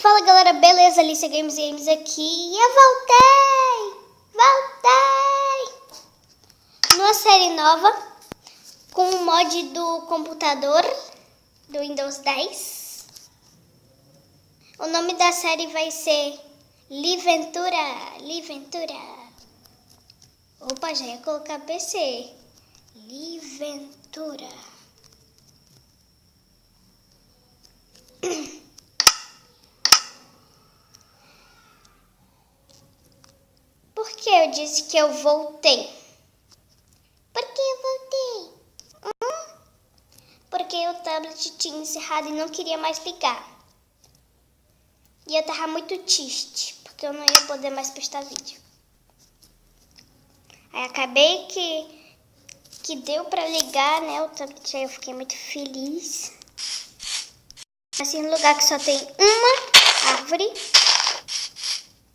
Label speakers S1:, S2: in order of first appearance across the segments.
S1: Fala galera, beleza? Alicia Games aqui e eu voltei! Numa série nova, com o mod do computador do Windows 10. O nome da série vai ser Liventura. Opa, já ia colocar PC. Liventura. Por que eu disse que eu voltei? Por que eu voltei? Porque o tablet tinha encerrado e não queria mais ligar. E eu tava muito triste, porque eu não ia poder mais postar vídeo. Aí acabei que deu pra ligar, né, o tablet, aí eu fiquei muito feliz. Assim, no lugar que só tem uma árvore.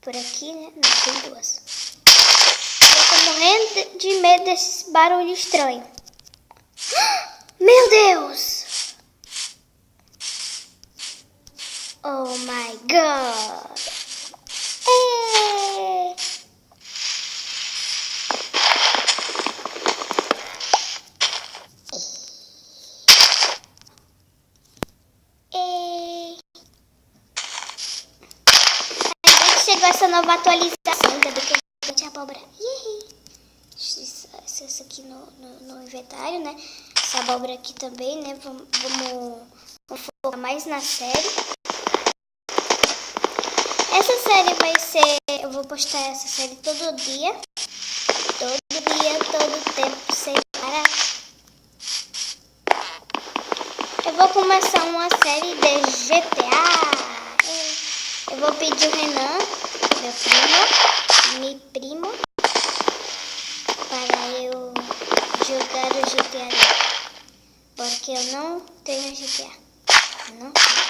S1: Por aqui, né? Não, tem duas. Eu tô morrendo de medo desse barulho estranho. Meu Deus! Oh my God! Chegou essa nova atualização, ainda bem que eu tinha abóbora. Isso aqui no inventário, né? Essa abóbora aqui também, né? Vamos focar mais na série. Essa série vai ser... Eu vou postar essa série todo dia. Todo tempo, sem parar. Eu vou começar uma série de GTA. Eu vou pedir o Renan, meu primo, para eu jogar o GTA. Porque eu não tenho GTA. Não tenho.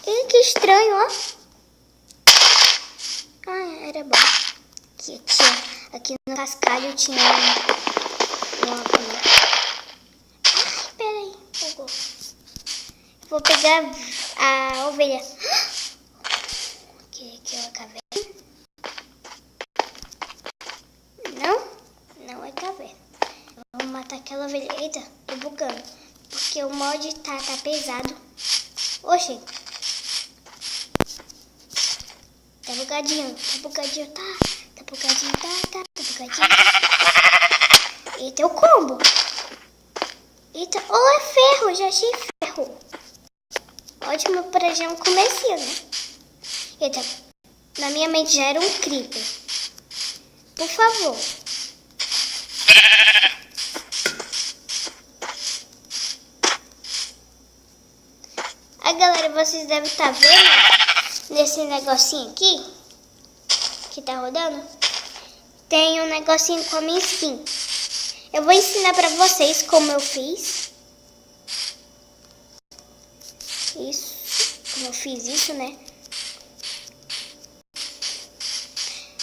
S1: Ih, que estranho, ó. Ah, era bom. Aqui no cascalho tinha uma coisa. Ai, peraí, pegou. Vou pegar a ovelha. Aqui é uma caverna. Não é caverna. Vamos matar aquela ovelha. Eita, tô bugando. Porque o mod tá pesado. Oxi. Tá bugadinho. Eita, é o combo. Eita, oh, é ferro. Já achei ferro. Ótimo para já um comecinho, né? Eita, na minha mente já era um creeper. Por favor. Aí, galera, vocês devem estar vendo nesse negocinho aqui que tá rodando. Tem um negocinho com a minha skin. Eu vou ensinar pra vocês como eu fiz. Como eu fiz isso, né?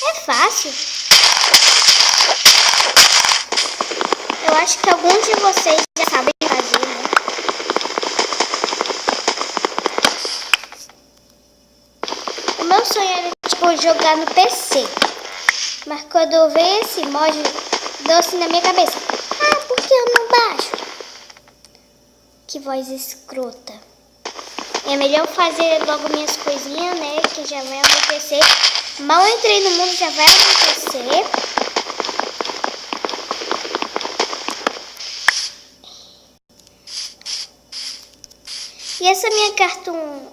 S1: É fácil. Eu acho que alguns de vocês já sabem fazer, né? O meu sonho era, tipo, jogar no PC. Mas quando eu ver esse mod, deu assim na minha cabeça. Ah, por que eu não baixo? Que voz escrota. É melhor fazer logo minhas coisinhas, né? Que já vai acontecer. Mal entrei no mundo, já vai acontecer. E essa minha cartoon,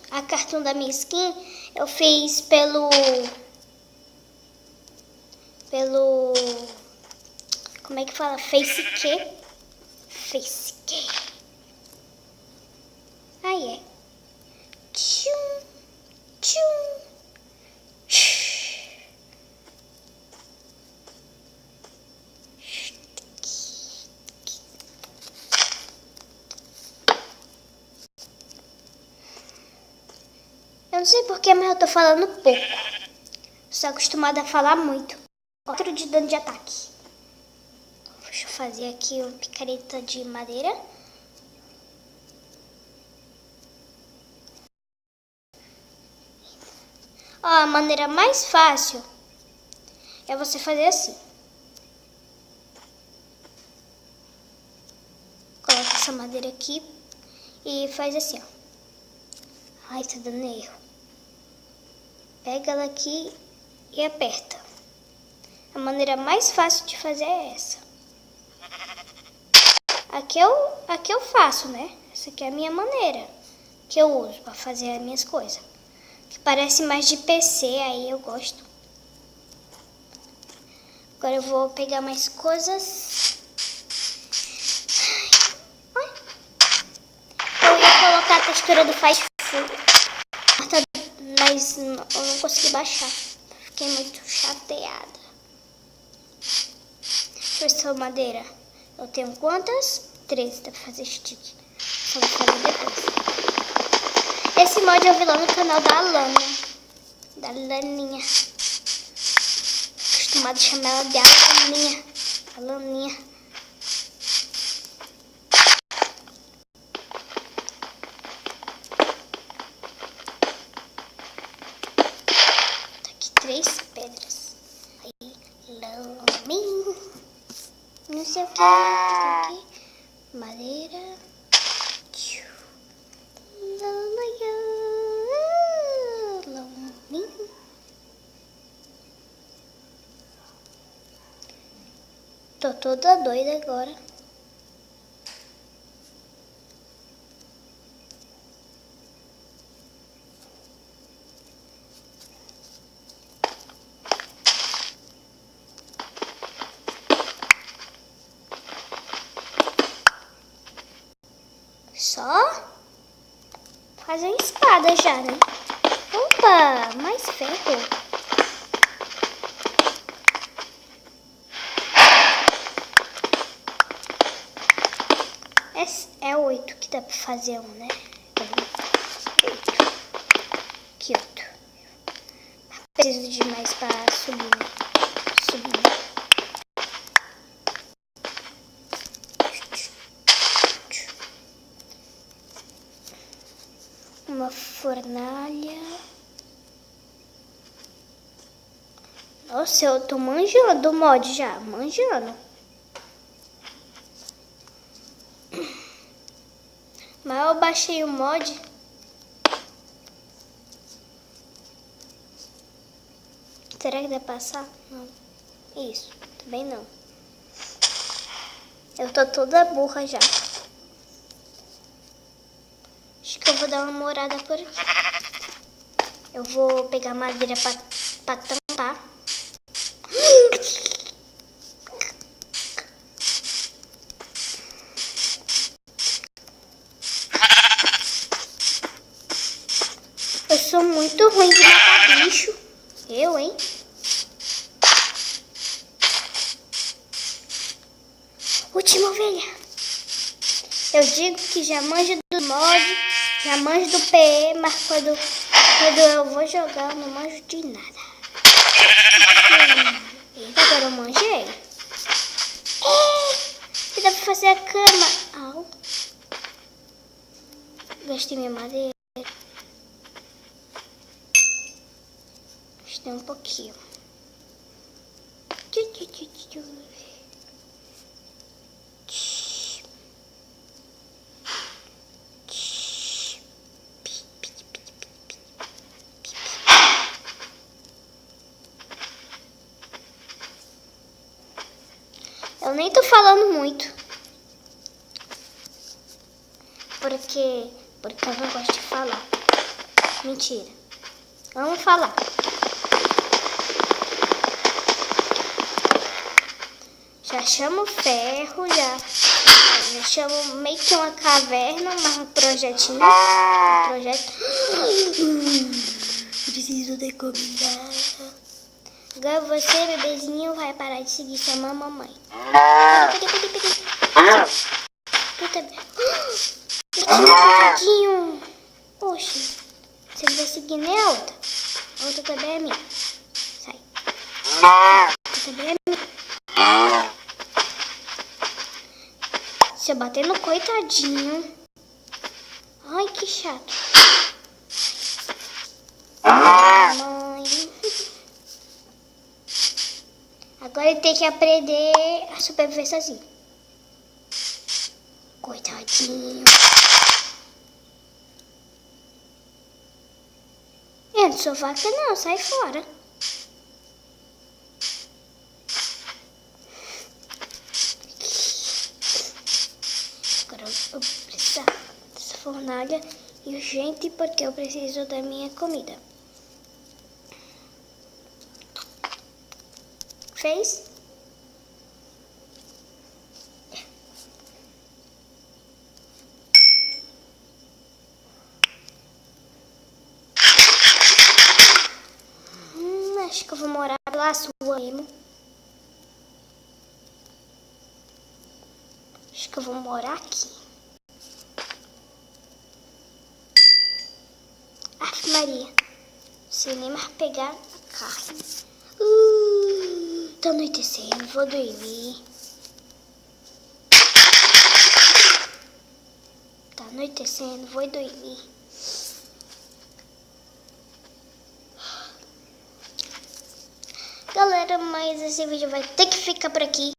S1: a cartoon da minha skin, eu fiz pelo como é que fala? Facecam. Aí é. Tchum. Eu não sei porquê, mas eu tô falando pouco. Sou acostumada a falar muito. 4 de dano de ataque. Deixa eu fazer aqui uma picareta de madeira. Ó, a maneira mais fácil é você fazer assim. Coloca essa madeira aqui e faz assim, ó. Ai, tá dando erro. Pega ela aqui e aperta. A maneira mais fácil de fazer é essa. Aqui eu faço, né? Essa aqui é a minha maneira que eu uso para fazer as minhas coisas. Que parece mais de PC, aí eu gosto. Agora eu vou pegar mais coisas. Ai. Eu ia colocar a textura do fast food, mas eu não consegui baixar. Fiquei muito chateada. Deixa eu ver se madeira. Eu tenho quantas? 13, dá pra fazer stick. Só vou fazer depois. Esse mod eu vi lá no canal da Alana. Da Laninha. Acostumado a chamar ela de Alaninha. Alaninha. Tá aqui 3 pedras. Aí, laminho. Não sei o que. Madeira. Tô toda doida agora. Só fazer espada já, né? Opa, mais ferro. É 8 que dá pra fazer um, né? 8. Aqui, 8. Preciso de mais pra subir, né? Subir. Uma fornalha. Nossa, eu tô manjando o mod já. Manjando. Mas eu baixei o mod. Será que dá pra passar? Não. Isso, também não. Eu tô toda burra já. Acho que eu vou dar uma morada por aqui. Eu vou pegar madeira pra tampar. Eu sou muito ruim de matar bicho. Eu, hein? Última ovelha. Eu digo que já manjo do mod, já manjo do PE, mas quando eu vou jogar eu não manjo de nada. Eita, agora eu manjei. E dá pra fazer a cama. Au. Gastei minha madeira. Gastei um pouquinho. Eu nem tô falando muito. Porque eu não gosto de falar. Mentira. Vamos falar. Já chamo ferro, já chamo meio que uma caverna, mas um projetinho. Um projeto. Preciso de comida. Agora você, bebezinho, vai parar de seguir sua mamãe. Peguei. Tadinho. Poxa, você vai seguir nem a outra. A outra também é minha. Sai. A outra também é minha. Se eu bater no coitadinho. Ai, que chato. Mãe. Agora ele tem que aprender a sobreviver sozinho. Coitadinho. Eu não sou vaca não, sai fora. Agora eu vou precisar dessa fornalha e urgente porque eu preciso da minha comida. Fez? Acho que eu vou morar lá, sua emo. Acho que eu vou morar aqui. Ave Maria. Não sei nem mais pegar a carne. Tá anoitecendo, vou dormir. Tá anoitecendo, vou dormir. Galera, mas esse vídeo vai ter que ficar por aqui.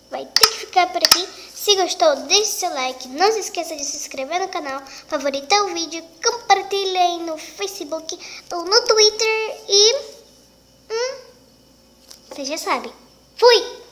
S1: Vai ter que ficar por aqui. Se gostou, deixe seu like. Não se esqueça de se inscrever no canal, favoritar o vídeo, compartilhe aí no Facebook ou no Twitter e... você já sabe. Fui!